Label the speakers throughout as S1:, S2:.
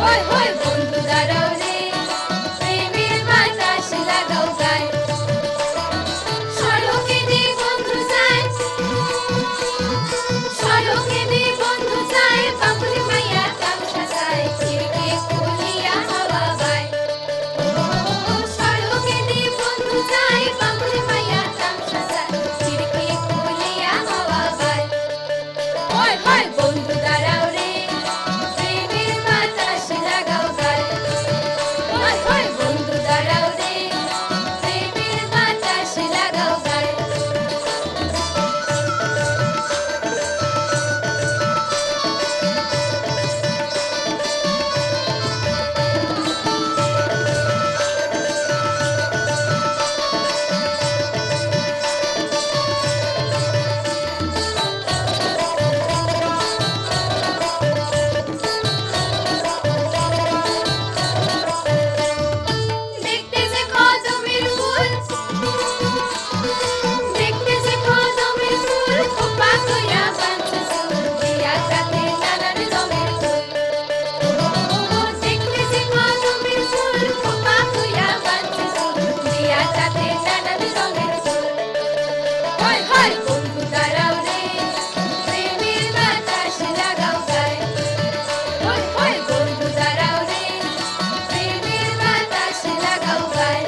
S1: হয় হয় বন্ধু দাঁড়াও রে, প্রেমের বাতাস লাগাও গায়ে। সড়কে দিয়ে বন্ধু যায়, সড়কে দিয়ে বন্ধু যায়, বাবুল মাইয়া তামসা চায়, খিড়কি খুলিয়া হাওয়া বায়। সড়কে দিয়ে বন্ধু যায়, বাবুল মাইয়া তামসা চায়, খিড়কি খুলিয়া হাওয়া বায়। হয় হয় বন্ধু দাঁড়াও রে, প্রেমের বাতাস লাগাও গায়ে। হয় হয় বন্ধু দাঁড়াও রে, প্রেমের বাতাস লাগাও গায়ে। দেখতে যে কদমের ফুল, দেখতে যে কদমের ফুল, খোপা কইরা বাঁধছে চুল, দিয়া কাঁধে নানান রঙের ফুল। দেখতে যে কদমের ফুল, খোপা কইরা বাঁধছে চুল, দিয়া কাঁধে নানান রঙের ফুল। হয় হয় বন্ধু দাঁড়াও রে, প্রেমের বাতাস লাগাও গায়ে। হয় হয় বন্ধু দাঁড়াও রে, প্রেমের বাতাস লাগাও গায়ে।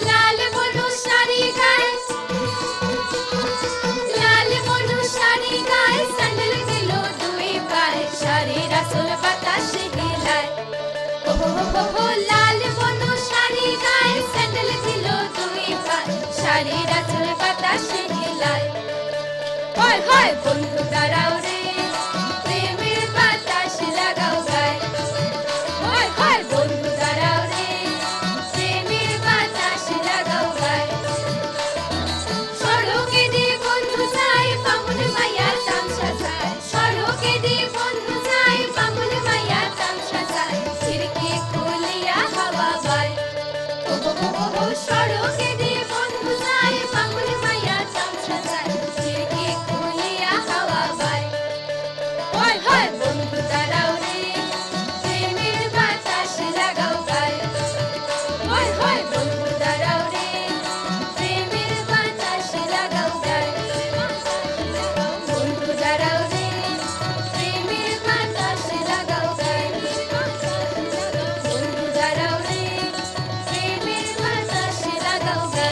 S1: লাল মনু শাড়ি গায়ে, লাল মনু শাড়ি গায়ে, স্যান্ডেল দিল দুই পায়ে, শাড়ির আঁচল বাতাসে হিলায়। হো হো হো হো লাল মনু শাড়ি গায়ে, স্যান্ডেল দিল দুই পায়ে, শাড়ির আঁচল বাতাসে হিলায়। হয় হয় বন্ধু দাঁড়াও রে, প্রেমের বাতাস লাগাও গায়ে। হয় হয় বন্ধু দাঁড়াও রে, প্রেমের বাতাস লাগাও গায়ে। সড়কে দিয়ে বন্ধু যায়, বামুন মাইয়া তামসা চায়, সড়কে দিয়ে বন্ধু যায়, বামুন মাইয়া তামসা চায়, খিড়কি খুলিয়া হাওয়া বায়। ও হো হো হো হো সড়কে দিয়ে বন্ধু যায়, বামুন মাইয়া তামসা চায়, খিড়কি খুলিয়া হাওয়া বায়। হয় হয় বন্ধু দাঁড়াও রে, প্রেমের বাতাস লাগাও গায়ে। হয় হয় বন্ধু দাঁড়াও রে, প্রেমের বাতাস লাগাও গায়ে। বন্ধু দাঁড়াও রে, প্রেমের বাতাস লাগাও গায়ে। বন্ধু দাঁড়াও রে, প্রেমের বাতাস লাগাও গায়ে।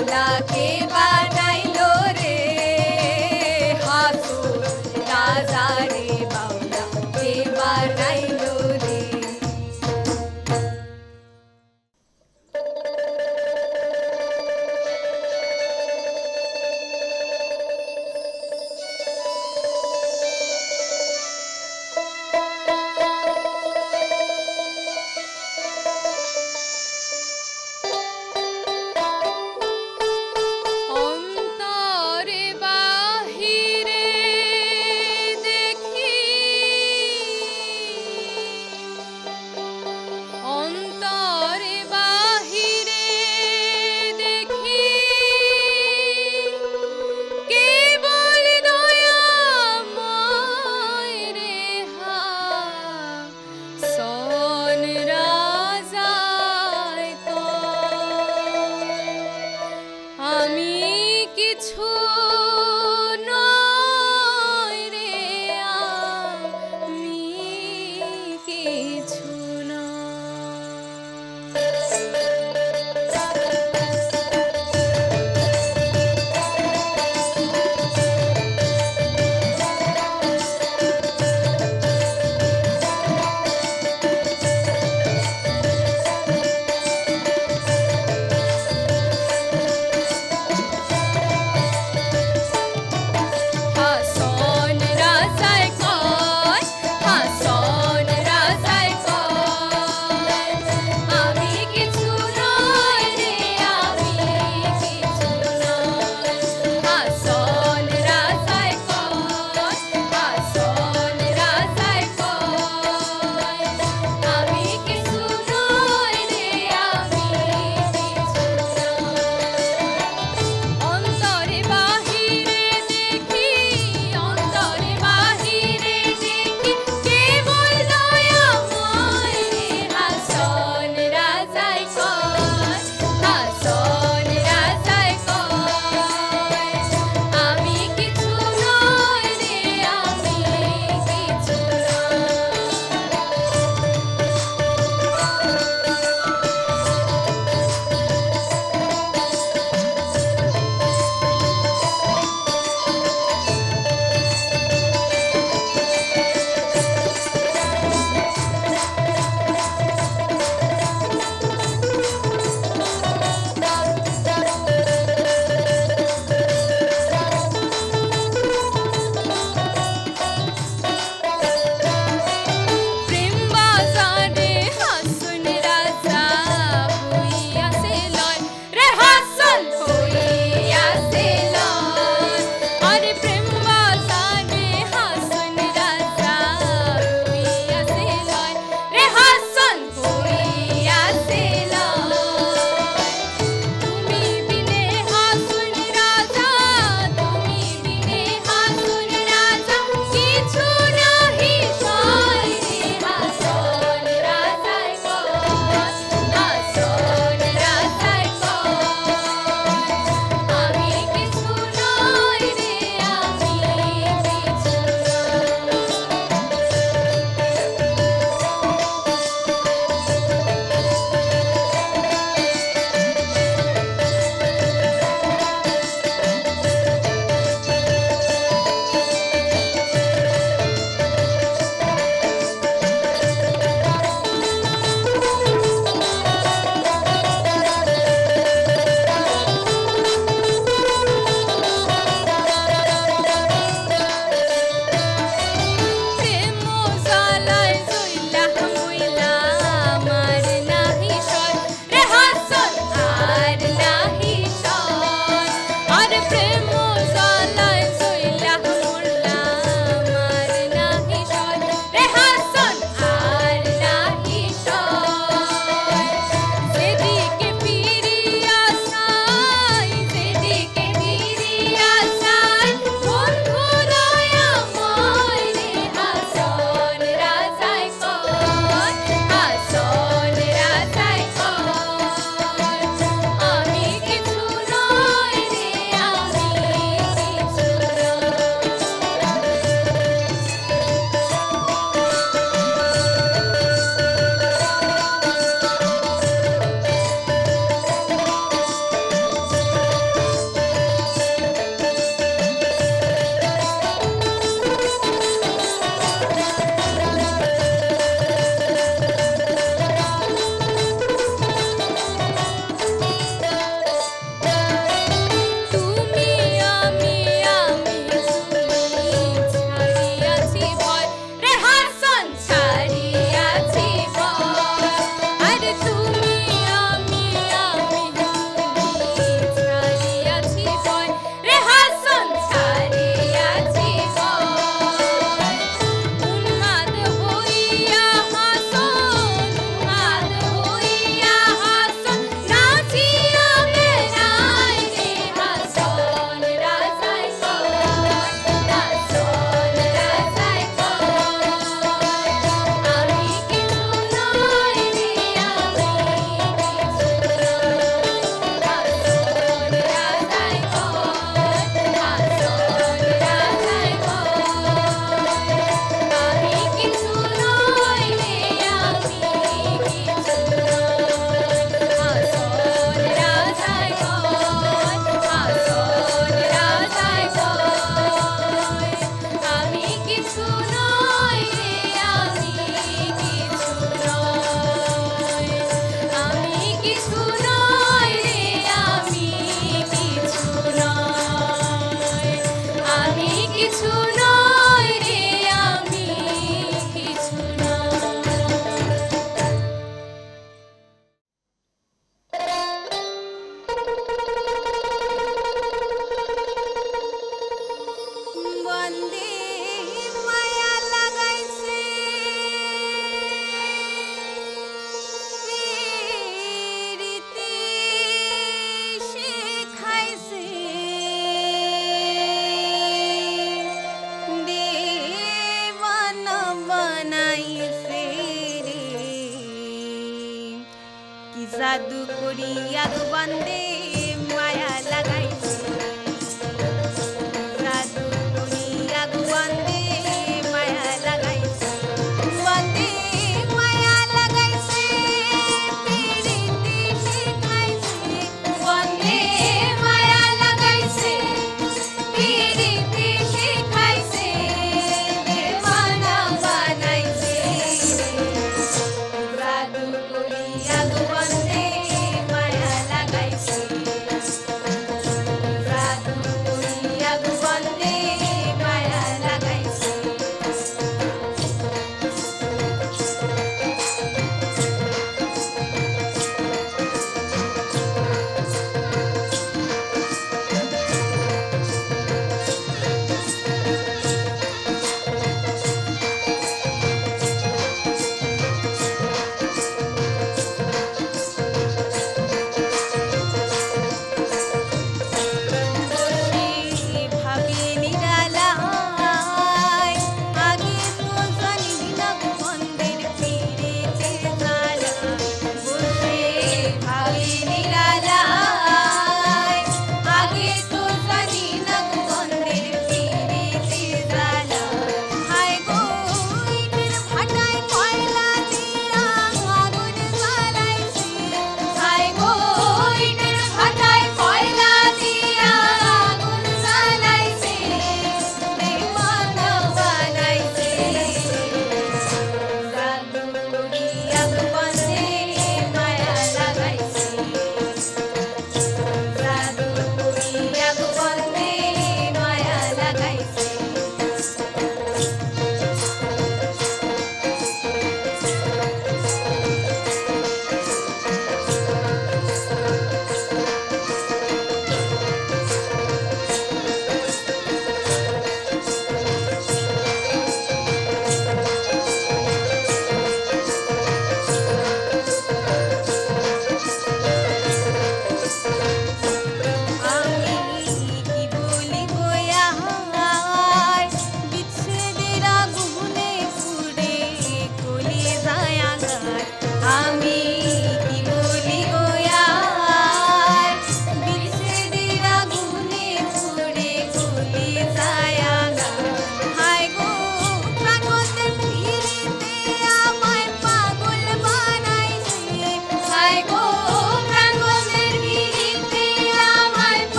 S1: बाउला के बनाइलो रे हाथो राजा रे बाउला के बनाइलो रे।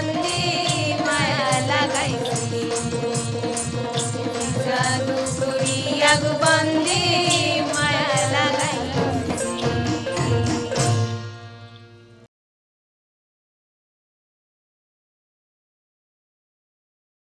S1: বন্দি মায়া লাগাইছি জাদু করি আগ বন্দি